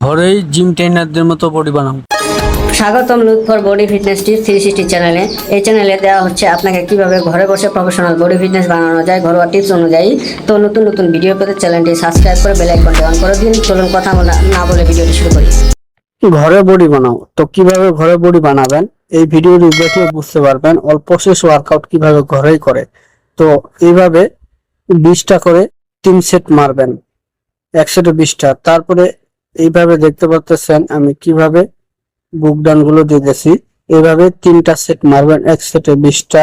ঘরেই জিম ট্রেনারদের মতো বডি বানাও। স্বাগতম লুৎফর বডি ফিটনেস টিপস 360 চ্যানেলে। এই চ্যানেলে দেওয়া হচ্ছে আপনাকে কিভাবে ঘরে বসে প্রফেশনাল বডি ফিটনেস বানানো যায় ঘরোয়া টিপস অনুযায়ী। তো নতুন নতুন ভিডিও পেতে চ্যানেলটি সাবস্ক্রাইব করে বেল আইকনটি অন করে দিন। চলুন কথা না বলে ভিডিওটি শুরু করি। ঘরে বডি বানাও, তো কিভাবে ঘরে বডি বানাবেন এই ভিডিওটি দেখলে বুঝতে পারবেন। অল্প শেষ ওয়ার্কআউট কিভাবে ঘরেই করে। তো এইভাবে 20টা করে 3 সেট মারবেন, 1 সেটে 20টা। তারপরে এইভাবে দেখতে পাচ্ছেন আমি কিভাবে বুক ডাউন গুলো দিতেছি। এইভাবে 3টা সেট মারবেন, 1 সেটে 20টা,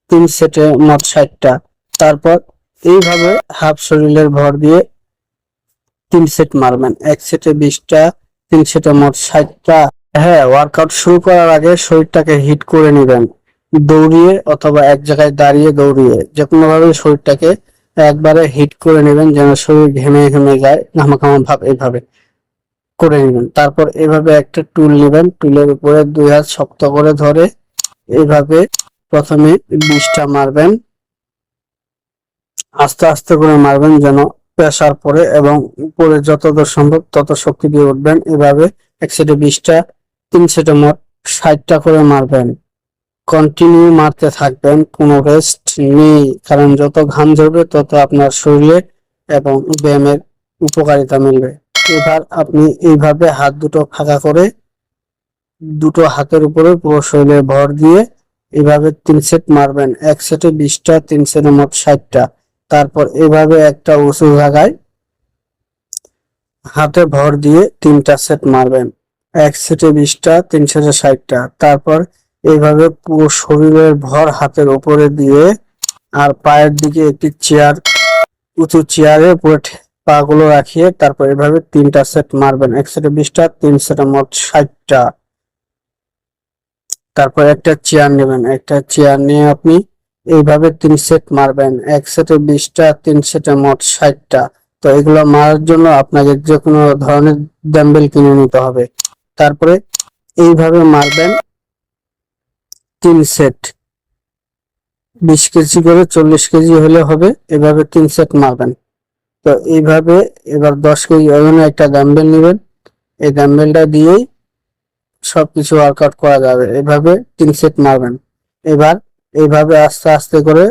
3 সেটে মোট 60টা। তারপর এইভাবে হাফ শরীরের ভর দিয়ে 3 সেট মারবেন, 1 সেটে 20টা, 3 সেটে মোট 60টা। হ্যাঁ, ওয়ার্কআউট শুরু করার আগে শরীরটাকে হিট করে নেবেন, দৌড়িয়ে অথবা এক জায়গায় দাঁড়িয়ে দৌড়িয়ে যে কোনো ভাবে শরীরটাকে একবারে হিট করে নেবেন, যেন শরীর ঘেমে ঘেমে যায়, ঘামাঘামা ভাব এইভাবে করে নেবেন। তারপর এভাবে একটা টুল নেবেন, টুলের উপরে 2 হাত শক্ত করে ধরে এইভাবে প্রথমে 20টা মারবেন, আস্তে আস্তে করে মারবেন যেন প্রেসার পড়ে এবং উপরে যতদূর সম্ভব তত শক্তি দিয়ে উঠবেন। এভাবে 1 সেটে 20টা, 3 সেটে মোট 60টা করে মারবেন। কন্টিনিউ মারতে থাকবেন, কোনো রেস্ট নেই, কারণ যত ঘাম ঝরবে তত আপনার শরীরে এবং ব্যায়ামের উপকারিতা মিলবে। এবার আপনি এইভাবে হাত দুটো ফাঁকা করে দুটো হাতের উপরে পুরো শরীরে ভর দিয়ে এভাবে 3 সেট মারবেন, 1 সেটে 20টা, 3 সেটে মোট 60টা। তারপর এভাবে একটা উঁচু জায়গায় হাতে ভর দিয়ে 3টা সেট মারবেন, 1 সেটে 20টা, 3 সেটে 60টা। তারপর এইভাবে পুরো শরীরের ভর হাতের উপরে দিয়ে আর পায়ের দিকে একটি চেয়ার, উঁচু চেয়ারের উপরে পা গুলো রাখিয়ে তারপর এভাবে 3টা সেট মারবেন, 1 সেটে 20টা, 3 সেটে মোট 60টা। তারপর একটা চেয়ার নেবেন, একটা চেয়ার নিয়ে আপনি এইভাবে 3 সেট মারবেন, 1 সেটে 20টা, 3 সেটে মোট 60টা। তো এগুলো মারার জন্য আপনাকে যে কোনো ধরনের ডাম্বেল কিনে নিতে হবে। তারপরে এইভাবে মারবেন 3 সেট, 20 কেজি করে 40 কেজি হলে হবে। এভাবে 3 সেট মারবেন। তো এইভাবে এবার 10 কেজি ওজনের একটা ডাম্বেল নেবেন, এই ডাম্বেলটা দিয়েই সবকিছু ওয়ার্কআউট করা যাবে। এভাবে 3 সেট মারবেন। এবার এইভাবে আস্তে আস্তে করে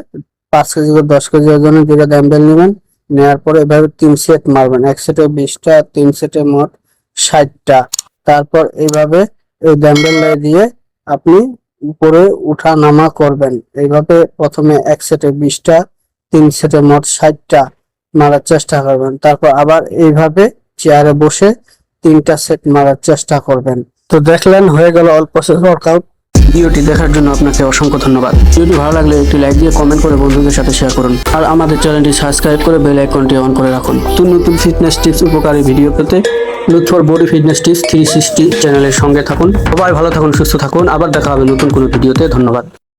5 কেজি করে 10 কেজি ওজনের দুটো ডাম্বেল নেবেন, নেওয়ার পরে এভাবে 3 সেট মারবেন, 1 সেটে 20টা, 3 সেটে মোট 60টা। তারপর এইভাবে এই ডাম্বেলটা দিয়ে আপনি উপরে উঠা নামা করবেন। এইভাবে প্রথমে 1 সেটে 20টা, 3 সেটে মোট 60টা মারার চেষ্টা করবেন। তারপর আবার এইভাবে চেয়ারে বসে 3টা সেট মারার চেষ্টা করবেন। তো দেখলেন, হয়ে গেল অল্প ওয়ার্কআউট। ভিডিওটি দেখার জন্য আপনাকে অসংখ্য ধন্যবাদ। ভিডিওটি ভালো লাগলে একটি লাইক দিয়ে কমেন্ট করে বন্ধুদের সাথে শেয়ার করুন, আর আমাদের চ্যানেলটি সাবস্ক্রাইব করে বেল আইকনটি অন করে রাখুন। নতুন নতুন ফিটনেস টিপস উপকারী ভিডিও পেতে লুৎফর বডি ফিটনেস টিপস 360 চ্যানেলের সঙ্গে থাকুন। সবাই ভালো থাকুন, সুস্থ থাকুন। আবার দেখা হবে নতুন কোনো ভিডিওতে। ধন্যবাদ।